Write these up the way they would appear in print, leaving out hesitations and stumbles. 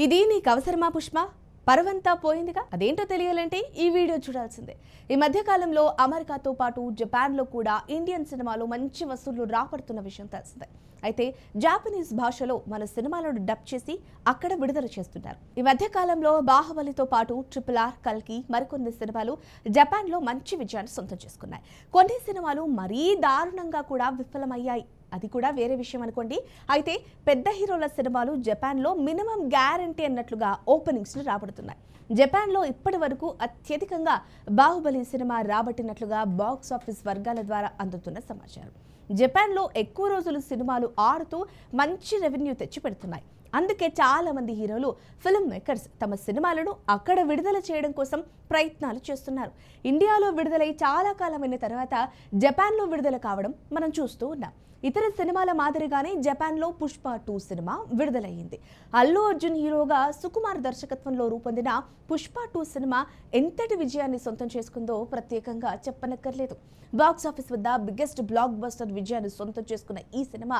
ఇది నీకు అవసరమా పుష్ప? పరువంతా పోయిందిగా. అదేంటో తెలియాలంటే ఈ వీడియో చూడాల్సిందే. ఈ మధ్య కాలంలో అమెరికాతో పాటు జపాన్లో కూడా ఇండియన్ సినిమాలు మంచి వసూళ్లు రాబడుతున్న విషయం తెలిసిందే. అయితే జాపనీస్ భాషలో మన సినిమాలను డబ్ చేసి అక్కడ విడుదల చేస్తున్నారు. ఈ మధ్య కాలంలో బాహుబలితో పాటు RRR, కల్కి మరికొన్ని సినిమాలు జపాన్లో మంచి విజయాన్ని సొంతం చేసుకున్నాయి. కొన్ని సినిమాలు మరీ దారుణంగా కూడా విఫలమయ్యాయి. అది కూడా వేరే విషయం అనుకోండి. అయితే పెద్ద హీరోల సినిమాలు జపాన్లో మినిమం గ్యారంటీ అన్నట్లుగా ఓపెనింగ్స్ను రాబడుతున్నాయి. జపాన్లో ఇప్పటి వరకు అత్యధికంగా బాహుబలి సినిమా రాబట్టినట్లుగా బాక్స్ ఆఫీస్ వర్గాల ద్వారా అందుతున్న సమాచారం. జపాన్లో ఎక్కువ రోజులు సినిమాలు ఆడుతూ మంచి రెవెన్యూ తెచ్చి పెడుతున్నాయి. అందుకే చాలా మంది హీరోలు, ఫిల్మ్ మేకర్స్ తమ సినిమాలను అక్కడ విడుదల చేయడం కోసం ప్రయత్నాలు చేస్తున్నారు. ఇండియాలో విడుదలై చాలా కాలమైన తర్వాత జపాన్లో విడుదల కావడం మనం చూస్తూ ఉన్నాం. ఇతర సినిమాల మాదిరిగానే జపాన్లో పుష్ప 2 సినిమా విడుదలయ్యింది. అల్లు అర్జున్ హీరోగా సుకుమార్ దర్శకత్వంలో రూపొందిన పుష్ప 2 సినిమా ఎంతటి విజయాన్ని సొంతం చేసుకుందో ప్రత్యేకంగా చెప్పనక్కర్లేదు. బాక్స్ ఆఫీస్ వద్ద బిగ్గెస్ట్ బ్లాక్ బస్టర్ విజయాన్ని సొంతం చేసుకున్న ఈ సినిమా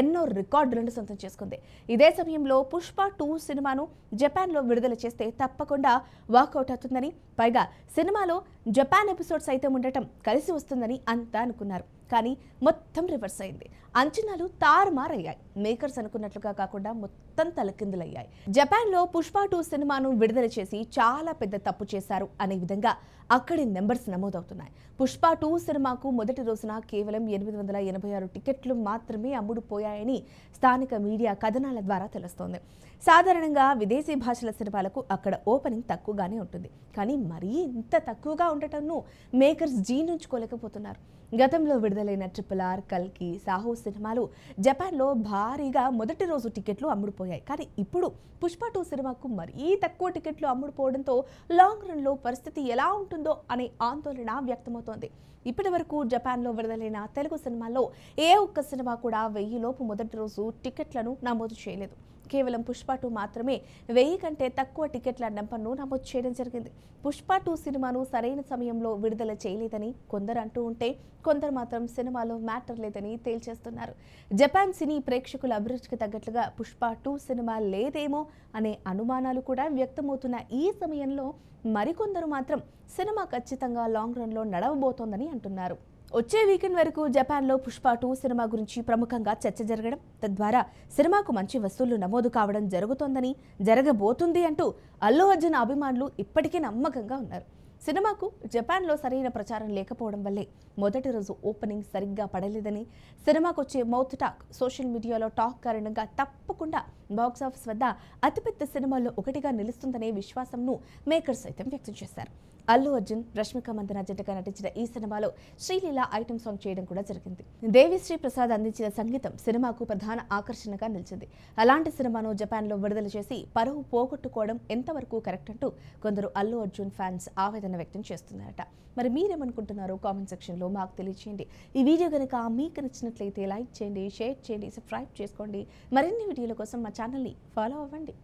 ఎన్నో రికార్డులను సొంతం చేసుకుంది. ఇదే సమయంలో పుష్ప 2 సినిమాను జపాన్లో విడుదల చేస్తే తప్పకుండా వాకౌట్ అవుతుందని, పైగా సినిమాలో జపాన్ ఎపిసోడ్స్ అయితే ఉండటం కలిసి వస్తుందని అంతా అనుకున్నారు. కానీ మొత్తం రివర్స్ అయింది. అంచనాలు తారుమారయ్యాయి. మేకర్స్ అనుకున్నట్లుగా కాకుండా మొత్తం తలకిందులయ్యాయి. జపాన్లో పుష్ప 2 సినిమాను విడుదల చేసి చాలా పెద్ద తప్పు చేశారు అనే విధంగా అక్కడి నెంబర్స్ నమోదవుతున్నాయి. పుష్ప 2 సినిమాకు మొదటి రోజున కేవలం 886 టికెట్లు మాత్రమే అమ్ముడుపోయాయని స్థానిక మీడియా కథనాల ద్వారా తెలుస్తోంది. సాధారణంగా విదేశీ భాషల సినిమాలకు అక్కడ ఓపెనింగ్ తక్కువగానే ఉంటుంది. కానీ మరీ ఇంత తక్కువగా ఉండటంను మేకర్స్ జీర్ణించుకోలేకపోతున్నారు. గతంలో విడుదలైన RRR, కల్కి, సాహో సినిమాలు జపాన్లో భారీగా మొదటి రోజు టికెట్లు అమ్ముడుపోయాయి. కానీ ఇప్పుడు పుష్ప 2 సినిమాకు మరీ తక్కువ టికెట్లు అమ్ముడుపోవడంతో లాంగ్ రన్లో పరిస్థితి ఎలా ఉంటుందో అనే ఆందోళన వ్యక్తమవుతోంది. ఇప్పటి వరకు జపాన్లో విడుదలైన తెలుగు సినిమాల్లో ఏ ఒక్క సినిమా కూడా 1000 లోపు మొదటి రోజు టికెట్లను నమోదు చేయలేదు. కేవలం పుష్ప 2 మాత్రమే 1000 కంటే తక్కువ టికెట్ల నెంబర్ను నమోదు చేయడం జరిగింది. పుష్ప 2 సినిమాను సరైన సమయంలో విడుదల చేయలేదని కొందరు అంటూ ఉంటే, కొందరు మాత్రం సినిమాలో మ్యాటర్ లేదని తేల్చేస్తున్నారు. జపాన్ సినీ ప్రేక్షకుల అభిరుచికి తగ్గట్లుగా పుష్ప 2 సినిమా లేదేమో అనే అనుమానాలు కూడా వ్యక్తమవుతున్న ఈ సమయంలో మరికొందరు మాత్రం సినిమా ఖచ్చితంగా లాంగ్ రన్లో నడవబోతోందని అంటున్నారు. వచ్చే వీకెండ్ వరకు జపాన్లో పుష్ప 2 సినిమా గురించి ప్రముఖంగా చర్చ జరగడం, తద్వారా సినిమాకు మంచి వసూళ్లు నమోదు కావడం జరగబోతుంది అంటూ అల్లు అర్జున్ అభిమానులు ఇప్పటికే నమ్మకంగా ఉన్నారు. సినిమాకు జపాన్లో సరైన ప్రచారం లేకపోవడం వల్లే మొదటి రోజు ఓపెనింగ్ సరిగ్గా పడలేదని, సినిమాకు వచ్చే మౌత్ టాక్, సోషల్ మీడియాలో టాక్ కారణంగా తప్పకుండా బాక్స్ ఆఫీస్ వద్ద అతిపెద్ద సినిమాల్లో ఒకటిగా నిలుస్తుందనే విశ్వాసంను మేకర్స్ సైతం వ్యక్తం చేశారు. అల్లు అర్జున్, రష్మిక మందన జంటగా నటించిన ఈ సినిమాలో శ్రీలీల ఐటమ్ సాంగ్ చేయడం కూడా జరిగింది. దేవిశ్రీ ప్రసాద్ అందించిన సంగీతం సినిమాకు ప్రధాన ఆకర్షణగా నిలిచింది. అలాంటి సినిమాను జపాన్లో విడుదల చేసి పరువు పోగొట్టుకోవడం ఎంతవరకు కరెక్ట్ అంటూ కొందరు అల్లు అర్జున్ ఫ్యాన్స్ ఆవేదన వ్యక్తం చేస్తున్నారట. మరి మీరేమనుకుంటున్నారో కామెంట్ సెక్షన్లో మాకు తెలియజేయండి. ఈ వీడియో కనుక మీకు నచ్చినట్లయితే లైక్ చేయండి, షేర్ చేయండి, సబ్స్క్రైబ్ చేసుకోండి. మరిన్ని వీడియోల కోసం మా ఛానల్ని ఫాలో అవ్వండి.